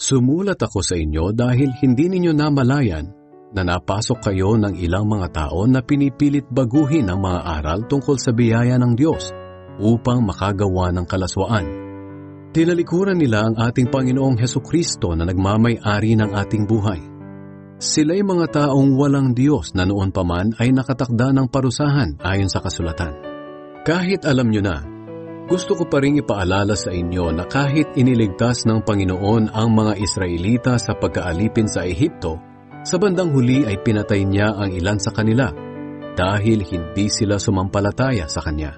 Sumulat ako sa inyo dahil hindi ninyo namalayan na napasok kayo ng ilang mga tao na pinipilit baguhin ang mga aral tungkol sa biyaya ng Diyos upang makagawa ng kalaswaan. Tinalikuran nila ang ating Panginoong Hesukristo na nagmamay-ari ng ating buhay. Sila'y mga taong walang Diyos na noon pa man ay nakatakda ng parusahan ayon sa kasulatan. Kahit alam nyo na, gusto ko pa rin ipaalala sa inyo na kahit iniligtas ng Panginoon ang mga Israelita sa pagkaalipin sa Ehipto, sa bandang huli ay pinatay niya ang ilan sa kanila dahil hindi sila sumampalataya sa Kanya.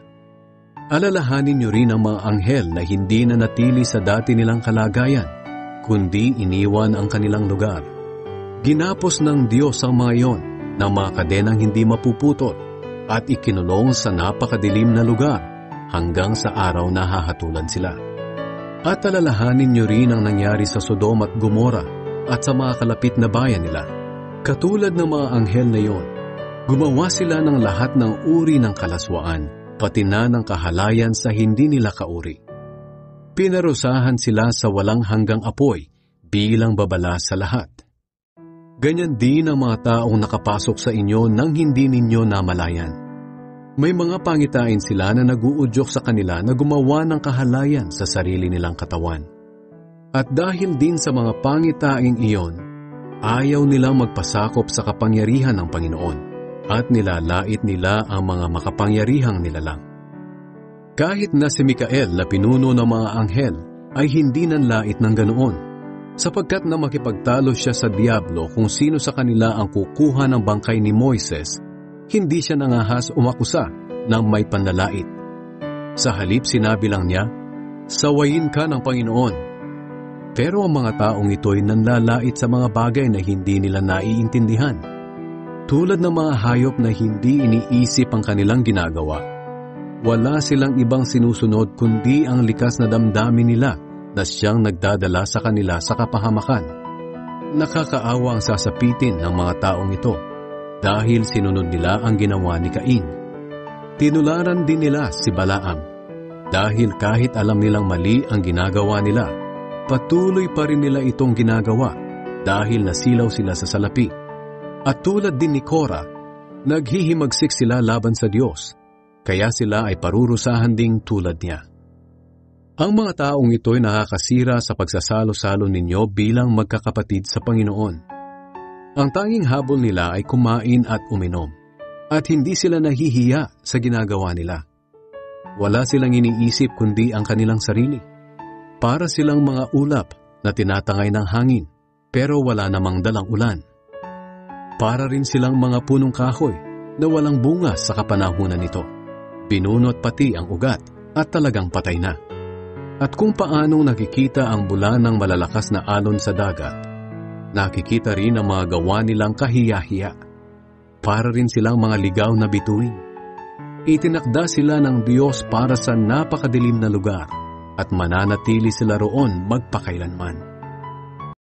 Alalahanin niyo rin ang mga anghel na hindi na natili sa dati nilang kalagayan, kundi iniwan ang kanilang lugar. Ginapos ng Diyos ang mga iyon ng mga kadenang hindi mapuputol at ikinulong sa napakadilim na lugar hanggang sa araw na hahatulan sila. At alalahanin niyo rin ang nangyari sa Sodom at Gomora at sa mga kalapit na bayan nila. Katulad ng mga anghel na iyon, gumawa sila ng lahat ng uri ng kalaswaan, pati na ng kahalayan sa hindi nila kauri. Pinarusahan sila sa walang hanggang apoy bilang babala sa lahat. Ganyan din ang mga taong nakapasok sa inyo nang hindi ninyo namalayan. May mga pangitain sila na naguudyok sa kanila na gumawa ng kahalayan sa sarili nilang katawan. At dahil din sa mga pangitaing iyon, ayaw nilang magpasakop sa kapangyarihan ng Panginoon at nilalait nila ang mga makapangyarihang nilalang. Kahit na si Mikael na pinuno ng mga anghel ay hindi nanlait ng ganoon, sapagkat na makipagtalo siya sa Diablo kung sino sa kanila ang kukuha ng bangkay ni Moises, hindi siya nangahas umakusa ng may panlalait. Sa halip sinabi lang niya, "Sawayin ka ng Panginoon." Pero ang mga taong ito'y nanlalait sa mga bagay na hindi nila naiintindihan. Tulad ng mga hayop na hindi iniisip ang kanilang ginagawa, wala silang ibang sinusunod kundi ang likas na damdamin nila na siyang nagdadala sa kanila sa kapahamakan. Nakakaawa ang sasapitin ng mga taong ito dahil sinunod nila ang ginawa ni Cain. Tinularan din nila si Balaam dahil kahit alam nilang mali ang ginagawa nila, patuloy pa rin nila itong ginagawa dahil nasilaw sila sa salapi. At tulad din ni Korah, naghihimagsik sila laban sa Diyos, kaya sila ay parurusahan ding tulad niya. Ang mga taong ito'y nakakasira sa pagsasalo-salo ninyo bilang magkakapatid sa Panginoon. Ang tanging habol nila ay kumain at uminom, at hindi sila nahihiya sa ginagawa nila. Wala silang iniisip kundi ang kanilang sarili. Para silang mga ulap na tinatangay ng hangin, pero wala namang dalang ulan. Para rin silang mga punong kahoy na walang bunga sa kapanahunan nito. Binunot pati ang ugat at talagang patay na. At kung paanong nakikita ang bulan ng malalakas na alon sa dagat, nakikita rin ang mga gawa nilang kahiya-hiya. Para rin silang mga ligaw na bituin. Itinakda sila ng Diyos para sa napakadilim na lugar at mananatili sila roon magpakailanman.